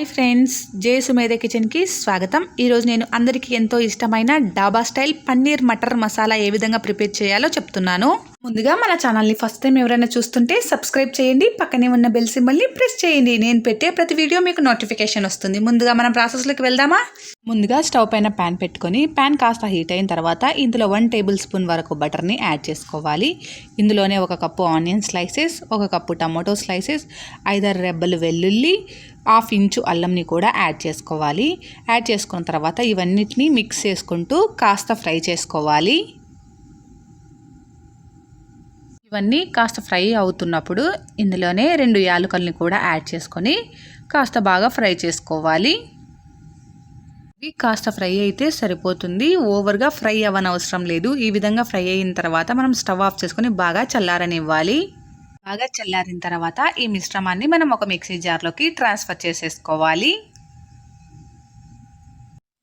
Hi friends, జే సుమేధ కిచెన్కి స్వాగతం. ఈరోజు నేను అందరికీ ఎంతో ఇష్టమైన డాబా స్టైల్ పన్నీర్ మటర్ మసాలా ఏ విధంగా ప్రిపేర్ చేయాలో చెప్తున్నాను. ముందుగా మన ఛానల్ని ఫస్ట్ టైం ఎవరైనా చూస్తుంటే సబ్స్క్రైబ్ చేయండి, పక్కనే ఉన్న బెల్ సింబల్ని ప్రెస్ చేయండి. నేను పెట్టే ప్రతి వీడియో మీకు నోటిఫికేషన్ వస్తుంది. ముందుగా మనం ప్రాసెస్లోకి వెళ్దామా? ముందుగా స్టవ్ పైన ప్యాన్ పెట్టుకొని ప్యాన్ కాస్త హీట్ అయిన తర్వాత ఇందులో 1 టేబుల్ స్పూన్ వరకు బటర్ని యాడ్ చేసుకోవాలి. ఇందులోనే 1 cup onion slices, 1 cup tomato slices, 5 రెబ్బలు వెల్లుల్లి, 1/2 ఇంచు అల్లంని కూడా యాడ్ చేసుకోవాలి. యాడ్ చేసుకున్న తర్వాత ఇవన్నిటిని మిక్స్ చేసుకుంటూ కాస్త ఫ్రై చేసుకోవాలి. ఇవన్నీ కాస్త ఫ్రై అవుతున్నప్పుడు ఇందులోనే 2 యాలకుల్ని కూడా యాడ్ చేసుకొని కాస్త బాగా ఫ్రై చేసుకోవాలి. ఇవి కాస్త ఫ్రై అయితే సరిపోతుంది, ఓవర్గా ఫ్రై అవ్వనవసరం లేదు. ఈ విధంగా ఫ్రై అయిన తర్వాత మనం స్టవ్ ఆఫ్ చేసుకొని బాగా చల్లారనివ్వాలి. బాగా చల్లారిన తర్వాత ఈ మిశ్రమాన్ని మనం ఒక మిక్సీ జార్లోకి ట్రాన్స్ఫర్ చేసేసుకోవాలి.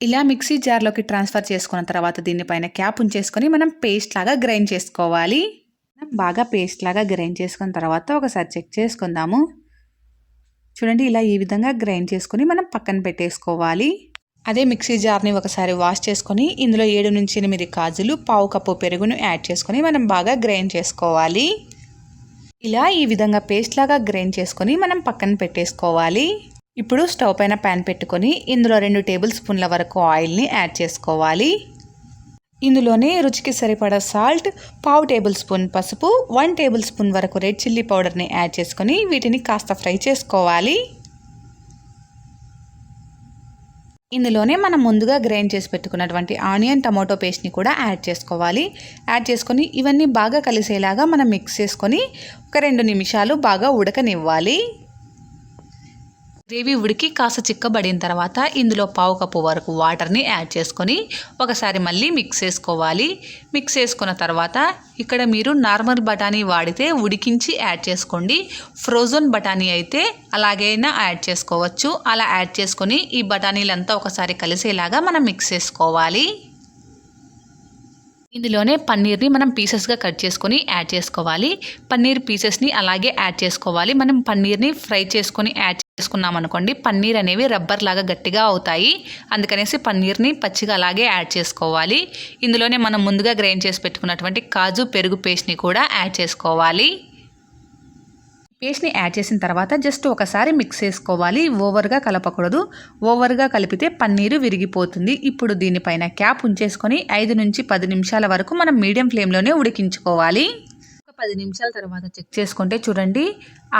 ఇలా మిక్సీ జార్లోకి ట్రాన్స్ఫర్ చేసుకున్న తర్వాత దీనిపైన క్యాప్ ఉంచేసుకొని మనం పేస్ట్ లాగా గ్రైండ్ చేసుకోవాలి. బాగా పేస్ట్ లాగా గ్రైండ్ చేసుకున్న తర్వాత ఒకసారి చెక్ చేసుకుందాము. చూడండి, ఇలా ఈ విధంగా గ్రైండ్ చేసుకొని మనం పక్కన పెట్టేసుకోవాలి. అదే మిక్సీ జార్ని ఒకసారి వాష్ చేసుకొని ఇందులో 7 నుంచి 8 కాజులు, 1/2 కప్పు పెరుగును యాడ్ చేసుకొని మనం బాగా గ్రైండ్ చేసుకోవాలి. ఇలా ఈ విధంగా పేస్ట్ లాగా గ్రైండ్ చేసుకొని మనం పక్కన పెట్టేసుకోవాలి. ఇప్పుడు స్టవ్ పైన ప్యాన్ పెట్టుకొని ఇందులో 2 టేబుల్ స్పూన్ల వరకు ఆయిల్ని యాడ్ చేసుకోవాలి. ఇందులోనే రుచికి సరిపడా సాల్ట్, 1/2 టేబుల్ స్పూన్ పసుపు, 1 టేబుల్ స్పూన్ వరకు రెడ్ చిల్లీ పౌడర్ని యాడ్ చేసుకొని వీటిని కాస్త ఫ్రై చేసుకోవాలి. ఇందులోనే మనం ముందుగా గ్రైండ్ చేసి పెట్టుకున్నటువంటి ఆనియన్ టమాటో పేస్ట్ని కూడా యాడ్ చేసుకోవాలి. యాడ్ చేసుకొని ఇవన్నీ బాగా కలిసేలాగా మనం మిక్స్ చేసుకొని ఒక 2 నిమిషాలు బాగా ఉడకనివ్వాలి. గ్రేవీ ఉడికి కాస్త చిక్కబడిన తర్వాత ఇందులో 1/2 కప్పు వరకు వాటర్ని యాడ్ చేసుకొని ఒకసారి మళ్ళీ మిక్స్ చేసుకోవాలి. మిక్స్ చేసుకున్న తర్వాత ఇక్కడ మీరు నార్మల్ బఠానీ వాడితే ఉడికించి యాడ్ చేసుకోండి. ఫ్రోజన్ బఠానీ అయితే అలాగైనా యాడ్ చేసుకోవచ్చు. అలా యాడ్ చేసుకొని ఈ బఠానీలంతా ఒకసారి కలిసేలాగా మనం మిక్స్ చేసుకోవాలి. ఇందులోనే పన్నీర్ని మనం పీసెస్గా కట్ చేసుకొని యాడ్ చేసుకోవాలి. పన్నీర్ పీసెస్ని అలాగే యాడ్ చేసుకోవాలి. మనం పన్నీర్ని ఫ్రై చేసుకొని యాడ్ చేసుకున్నాం అనుకోండి, పన్నీర్ అనేవి రబ్బర్ లాగా గట్టిగా అవుతాయి. అందుకనేసి పన్నీర్ని పచ్చిగా అలాగే యాడ్ చేసుకోవాలి. ఇందులోనే మనం ముందుగా గ్రైండ్ చేసి పెట్టుకున్నటువంటి కాజు, పెరుగు పేస్ట్ని కూడా యాడ్ చేసుకోవాలి. పేస్ట్ని యాడ్ చేసిన తర్వాత జస్ట్ ఒకసారి మిక్స్ చేసుకోవాలి. ఓవర్గా కలపకూడదు. ఓవర్గా కలిపితే పన్నీరు విరిగిపోతుంది. ఇప్పుడు దీనిపైన క్యాప్ ఉంచేసుకొని 5 నుంచి 10 నిమిషాల వరకు మనం మీడియం ఫ్లేమ్లోనే ఉడికించుకోవాలి. ఒక 10 నిమిషాల తర్వాత చెక్ చేసుకుంటే చూడండి,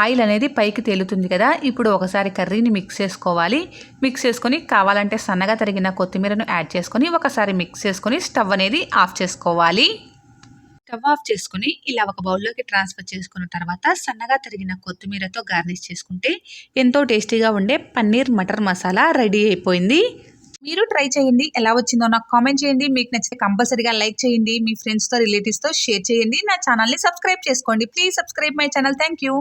ఆయిల్ అనేది పైకి తేలుతుంది కదా. ఇప్పుడు ఒకసారి కర్రీని మిక్స్ చేసుకోవాలి. మిక్స్ చేసుకొని కావాలంటే సన్నగా తరిగిన కొత్తిమీరను యాడ్ చేసుకొని ఒకసారి మిక్స్ చేసుకొని స్టవ్ అనేది ఆఫ్ చేసుకోవాలి. స్టవ్ ఆఫ్ చేసుకుని ఇలా ఒక బౌల్లోకి ట్రాన్స్ఫర్ చేసుకున్న తర్వాత సన్నగా తరిగిన కొత్తిమీరతో గార్నిష్ చేసుకుంటే ఎంతో టేస్టీగా ఉండే పన్నీర్ మటర్ మసాలా రెడీ అయిపోయింది. మీరు ట్రై చేయండి, ఎలా వచ్చిందో నాకు కామెంట్ చేయండి. మీకు నచ్చితే కంపల్సరీగా లైక్ చేయండి, మీ ఫ్రెండ్స్తో రిలేటివ్స్తో షేర్ చేయండి. నా ఛానల్ని సబ్స్క్రైబ్ చేసుకోండి. Please subscribe my channel. Thank you.